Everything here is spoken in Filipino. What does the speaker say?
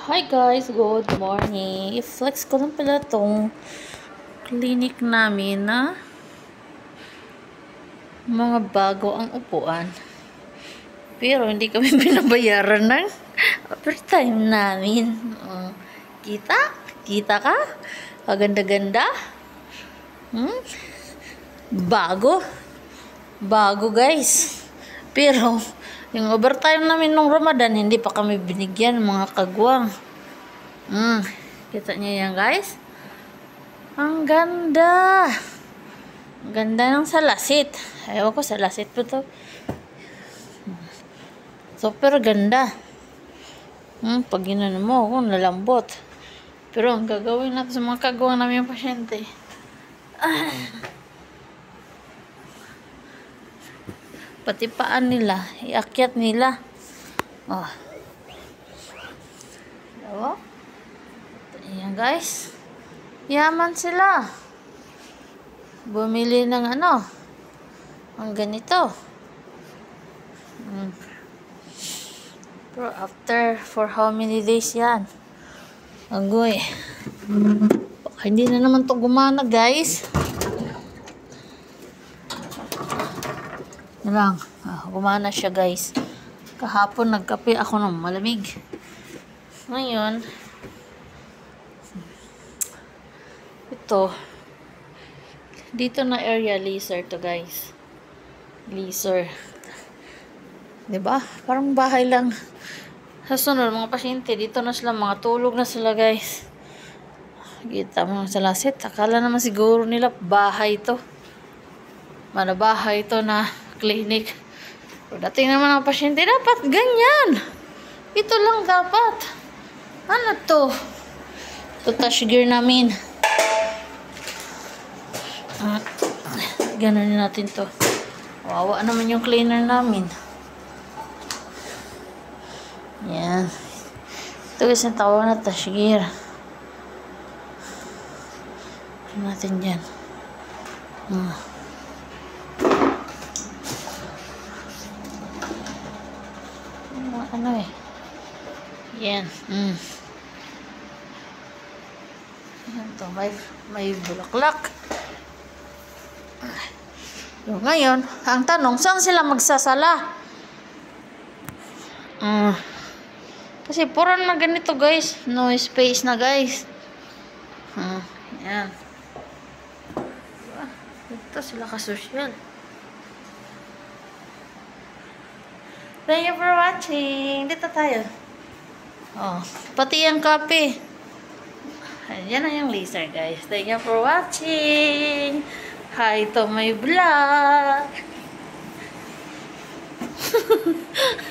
Hi guys, good morning. I-flex ko lang pala tong clinic namin na mga bago ang upuan. Pero hindi kami binabayaran ng overtime namin. Kita? Kita ka? Kaganda-ganda? Bago? Bago guys. Pero yung overtime namin nung Ramadan, hindi pa kami binigyan mga kagwang. Kita niyo yan guys? Ang ganda. Ang ganda ng salasit. Ayaw ko salasit po to. Super ganda. Pag ginano mo, nalambot. Pero ang gagawin natin sa mga kagwang namin yung pasyente. Pati paan nila, iakyat nila. Diba? Ayan guys. Yaman sila. Bumili ng ang ganito. Pero after for how many days yan? Agoy. Hindi na naman to gumana guys. Lang, gumana siya guys. Kahapon nagkape ako ng malamig. Ngayon, ito, dito na area laser to guys. Laser. Diba? Parang bahay lang. Sa sunod, mga pasyente, dito na sila, mga tulog na sila guys. Kita mo sa lasit. Akala naman siguro nila bahay to. Bahay to na clinic. Pero dating naman ang pasyente, dapat ganyan. Ito lang dapat. Ano to? Ito touch gear namin. Ganon natin to. Wawa naman yung cleaner namin. Yan. Ito kasi tawag na touch gear. Ano natin yan? Yan. Ito, may bulaklak. So, ngayon, ang tanong, saan sila magsasala? Kasi puro na ganito guys. No space na guys. Yan. Diba? Ito sila kasosyal. Thank you for watching. Dito tayo. Pati yung kape. Ayan na yung laser guys. Thank you for watching. Hi to my vlog.